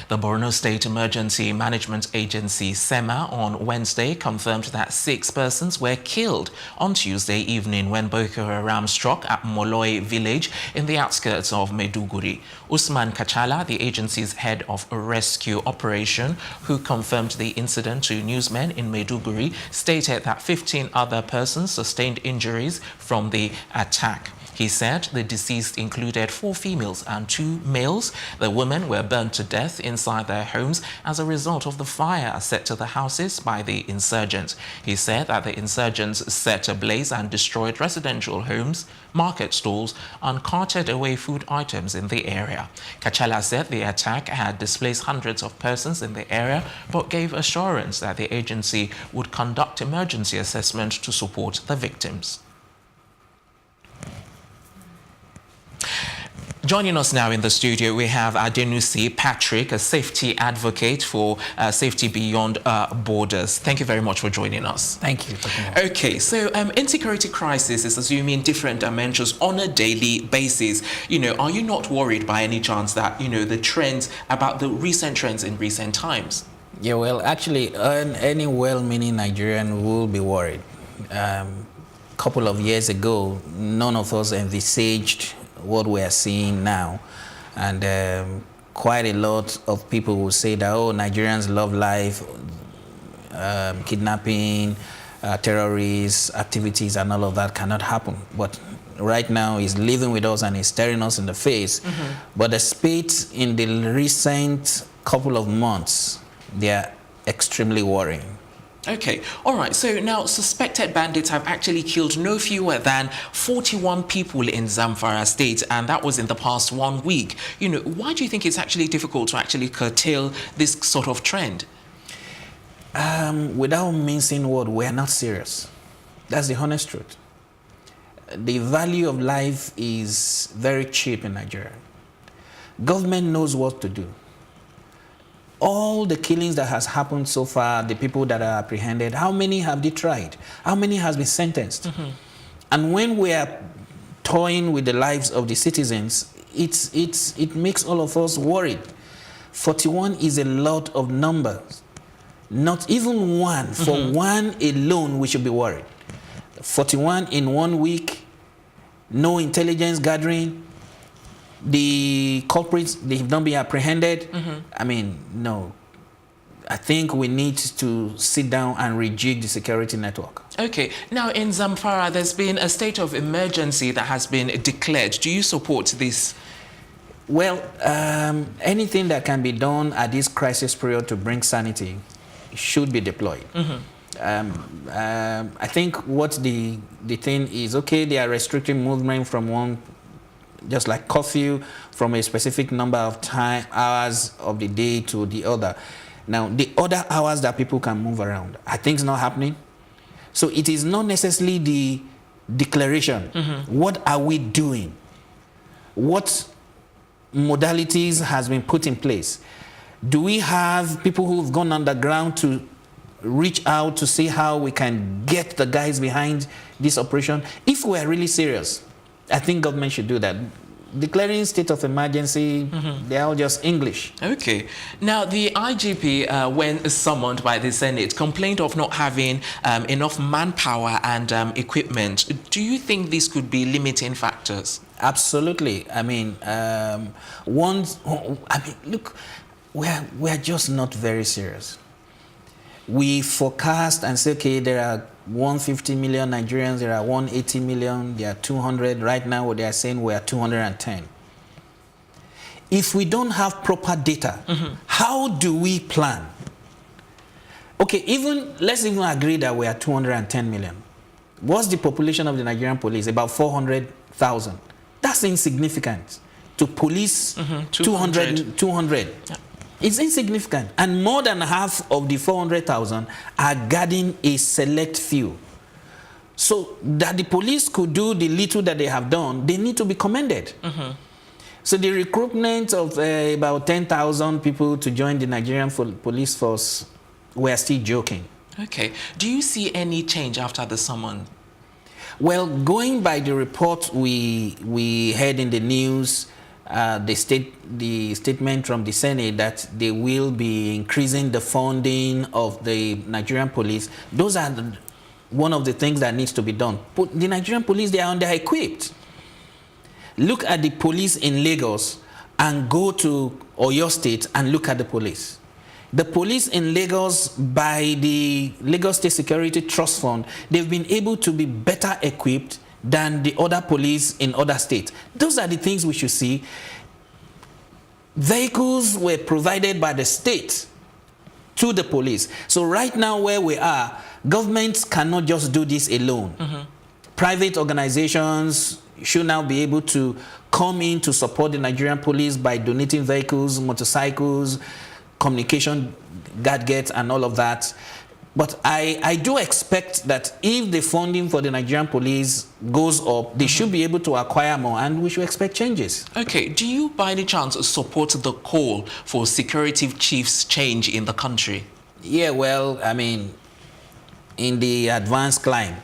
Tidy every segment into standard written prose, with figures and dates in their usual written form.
The Borno State Emergency Management Agency, SEMA, on Wednesday confirmed that 6 persons were killed on Tuesday evening when Boko Haram struck at Moloi village in the outskirts of Maiduguri. Usman Kachalla, the agency's head of rescue operation, who confirmed the incident to newsmen in Maiduguri, stated that 15 other persons sustained injuries from the attack. He said the deceased included 4 females and 2 males. The women were burned to death inside their homes as a result of the fire set to the houses by the insurgents. He said that the insurgents set ablaze and destroyed residential homes, market stalls, and carted away food items in the area. Kachalla said the attack had displaced hundreds of persons in the area, but gave assurance that the agency would conduct emergency assessment to support the victims. Joining us now in the studio, we have Adenusi Patrick, a safety advocate for Safety Beyond Borders. Thank you very much for joining us. Thank you. Okay, so insecurity crisis is assuming different dimensions on a daily basis. Are you not worried by any chance that, the trends, about the recent trends in recent times? Yeah, well, actually, any well-meaning Nigerian will be worried. Couple of years ago, none of us envisaged what we are seeing now, and quite a lot of people will say that, oh, Nigerians love life, kidnapping, terrorist activities and all of that cannot happen. But right now he's living with us and he's staring us in the face. But the spate in the recent couple of months, they are extremely worrying. Okay, all right. So now suspected bandits have actually killed no fewer than 41 people in Zamfara state, and that was in the past 1 week. Why do you think it's actually difficult to actually curtail this sort of trend? Without mincing word, we're not serious. That's the honest truth. The value of life is very cheap in Nigeria. Government knows what to do. All the killings that has happened so far, the people that are apprehended, how many have they tried? How many has been sentenced? And when we are toying with the lives of the citizens, it makes all of us worried. 41 is a lot of numbers. Not even one. For one alone, we should be worried. 41 in 1 week, no intelligence gathering. The culprits, they have not been apprehended. I mean, no. I think we need to sit down and rejig the security network. Okay. Now, in Zamfara, there's been a state of emergency that has been declared. Do you support this? Well, anything that can be done at this crisis period to bring sanity should be deployed. I think what the thing is, okay, they are restricting movement from one, just like curfew, from a specific number of hours of the day to the other. Now, the other hours that people can move around, I think it's not happening. So it is not necessarily the declaration. What are we doing? What modalities has been put in place? Do we have people who've gone underground to reach out to see how we can get the guys behind this operation? If we are really serious, I think government should do that. Declaring state of emergency, they're all just English. Okay. Now, the IGP, when summoned by the Senate, complained of not having enough manpower and equipment. Do you think this could be limiting factors? Absolutely. I mean, look, we're just not very serious. We forecast and say, okay, there are 150 million Nigerians, there are 180 million, there are 200. Right now, what they are saying, we are 210. If we don't have proper data, how do we plan? Okay, let's even agree that we are 210 million. What's the population of the Nigerian police? About 400,000. That's insignificant. To police 200. Yeah. It's insignificant, and more than half of the 400,000 are guarding a select few. So that the police could do the little that they have done, they need to be commended. So the recruitment of about 10,000 people to join the Nigerian police force, we are still joking. Okay. Do you see any change after the summon? Well, going by the report we heard in the news, the statement from the Senate that they will be increasing the funding of the Nigerian police. Those are one of the things that needs to be done. But the Nigerian police, they are under-equipped. Look at the police in Lagos and go to Oyo State and look at the police. The police in Lagos, by the Lagos State Security Trust Fund, they've been able to be better equipped than the other police in other states. Those are the things we should see. Vehicles were provided by the state to the police. So right now where we are, governments cannot just do this alone. Private organizations should now be able to come in to support the Nigerian police by donating vehicles, motorcycles, communication gadgets and all of that. But I do expect that if the funding for the Nigerian police goes up, they should be able to acquire more, and we should expect changes. Okay, do you by any chance support the call for security chiefs change in the country? Yeah, well, I mean, in the advanced climb,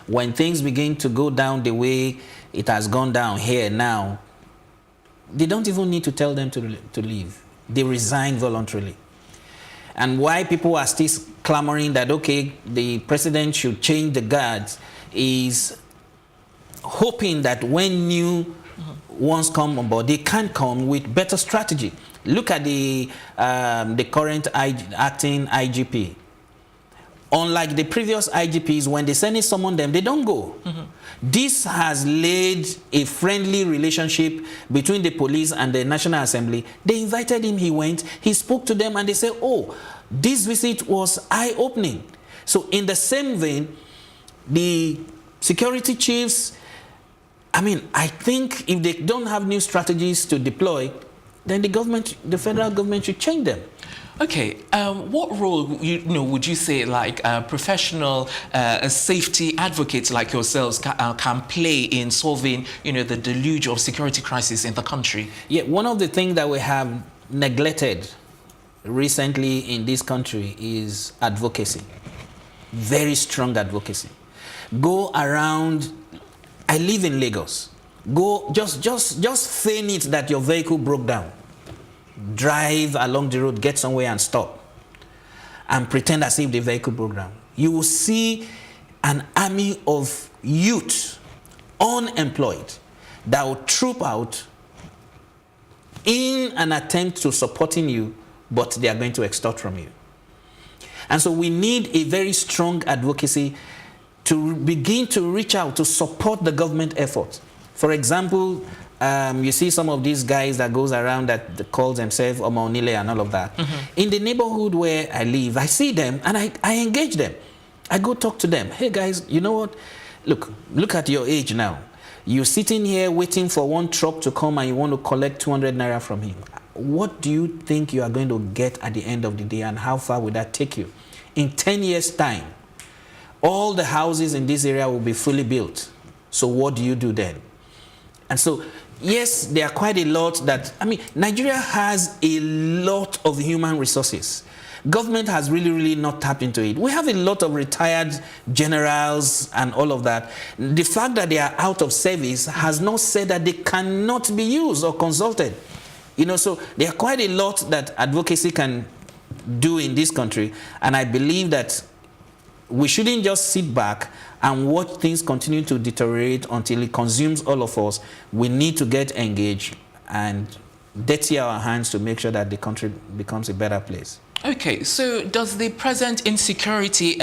when things begin to go down the way it has gone down here now, they don't even need to tell them to leave. They resign voluntarily. And why people are still clamoring that, okay, the president should change the guards, is hoping that when new ones come on board, they can come with better strategy. Look at the current acting IGP. Unlike the previous IGPs, when the Senate summon them, they don't go. This has laid a friendly relationship between the police and the National Assembly. They invited him, he went, he spoke to them, and they said, oh, this visit was eye-opening. So in the same vein, the security chiefs, I mean, I think if they don't have new strategies to deploy, then the federal government should change them. Okay, what role would you say like professional safety advocates like yourselves can play in solving the deluge of security crisis in the country? Yeah, one of the things that we have neglected recently in this country is advocacy. Very strong advocacy. Go around. I live in Lagos. Go just feign it that your vehicle broke down. Drive along the road, get somewhere and stop, and pretend as if the vehicle broke down. You will see an army of youth, unemployed, that will troop out in an attempt to supporting you, but they are going to extort from you. And so we need a very strong advocacy to begin to reach out to support the government effort. For example, you see some of these guys that goes around that calls themselves Omaonile and all of that. In the neighborhood where I live, I see them and I engage them. I go talk to them. Hey guys, you know what? Look at your age now. You're sitting here waiting for one truck to come and you want to collect 200 naira from him. What do you think you are going to get at the end of the day, and how far will that take you? In 10 years' time, all the houses in this area will be fully built. So what do you do then? And so, yes, there are quite a lot that, I mean, Nigeria has a lot of human resources. Government has really not tapped into it. We have a lot of retired generals and all of that. The fact that they are out of service has not said that they cannot be used or consulted. So there are quite a lot that advocacy can do in this country. And I believe that we shouldn't just sit back and watch things continue to deteriorate until it consumes all of us. We need to get engaged and dirty our hands to make sure that the country becomes a better place. Okay, so does the present insecurity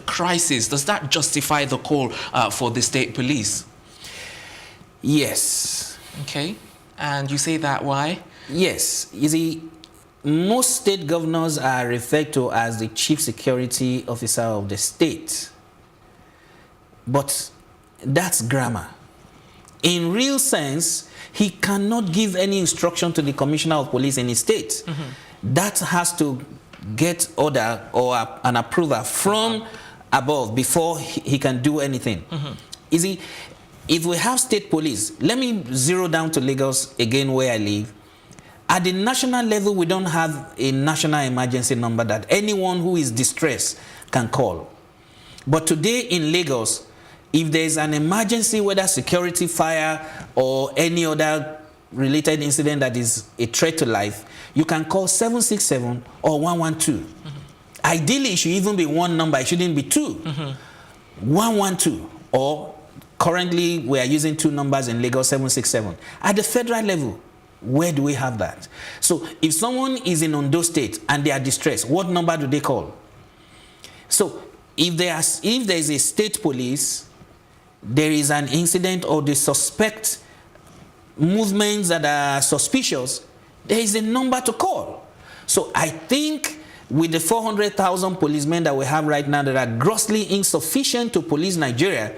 crisis, does that justify the call for the state police? Yes. Okay, and you say that why? Yes. You see, most state governors are referred to as the chief security officer of the state. But that's grammar. In real sense, he cannot give any instruction to the commissioner of police in his state. That has to get order or an approval from above before he can do anything. You see, if we have state police, let me zero down to Lagos again where I live. At the national level, we don't have a national emergency number that anyone who is distressed can call. But today in Lagos, if there is an emergency, whether security, fire, or any other related incident that is a threat to life, you can call 767 or 112. Ideally, it should even be one number. It shouldn't be two. 112, or currently we are using two numbers in Lagos, 767. At the federal level, where do we have that? So if someone is in Ondo State and they are distressed, what number do they call? So if there is a state police, there is an incident or they suspect movements that are suspicious, there is a number to call. So I think with the 400,000 policemen that we have right now that are grossly insufficient to police Nigeria,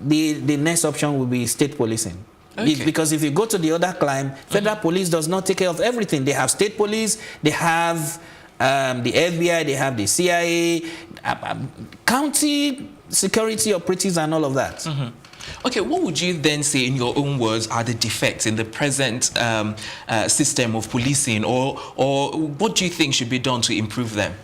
the next option will be state policing. Okay. Because if you go to the other climb, federal police does not take care of everything. They have state police, they have the FBI, they have the CIA, county security operatives and all of that. Okay, what would you then say in your own words are the defects in the present system of policing, or what do you think should be done to improve them?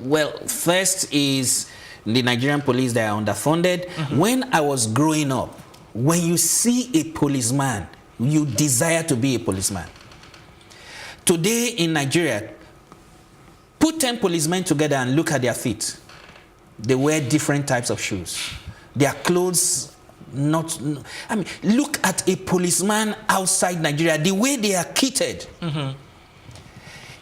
Well, first is the Nigerian police that are underfunded. When I was growing up, when you see a policeman, you desire to be a policeman. Today in Nigeria, put 10 policemen together and look at their feet. They wear different types of shoes. Their clothes, look at a policeman outside Nigeria, the way they are kitted.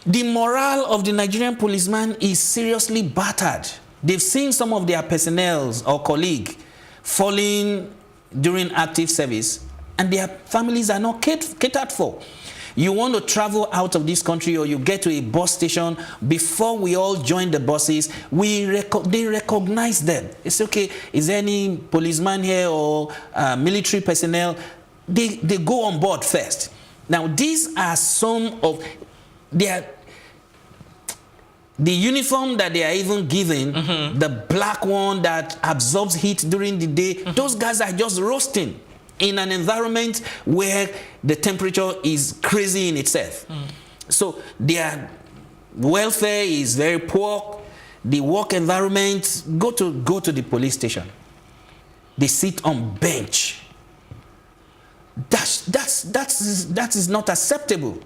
The morale of the Nigerian policeman is seriously battered. They've seen some of their personnel or colleagues falling during active service, and their families are not catered for. You want to travel out of this country, or you get to a bus station, before we all join the buses, they recognize them. It's okay, is there any policeman here or military personnel? They go on board first. Now, these are some of the uniform that they are even given, the black one that absorbs heat during the day, those guys are just roasting in an environment where the temperature is crazy in itself. So their welfare is very poor. The work environment, go to the police station. They sit on bench. That is not acceptable.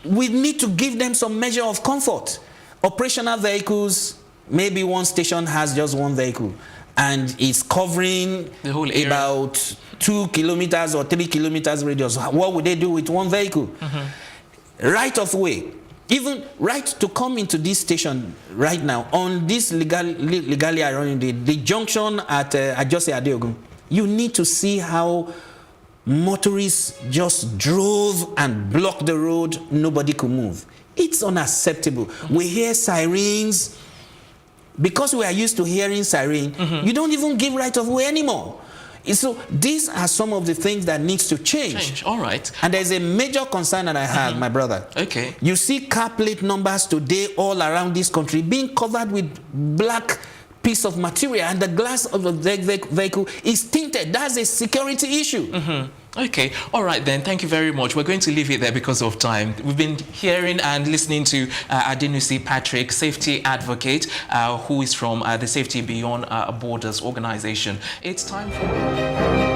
We need to give them some measure of comfort. Operational vehicles, maybe one station has just one vehicle and it's covering the whole area, about 2 kilometers or 3 kilometers radius. What would they do with one vehicle? Right of way, even right to come into this station right now on this legally around the junction at Ajose Adeogun, you need to see how motorists just drove and blocked the road. Nobody could move. It's unacceptable. We hear sirens. Because we are used to hearing siren, you don't even give right of way anymore. So these are some of the things that needs to change. All right. And there's a major concern that I have, my brother. Okay. You see car plate numbers today all around this country being covered with black piece of material, and the glass of the vehicle is tinted. That's a security issue. Okay, all right then, thank you very much. We're going to leave it there because of time. We've been hearing and listening to Adenusi Patrick, safety advocate, who is from the Safety Beyond Borders organization. It's time for...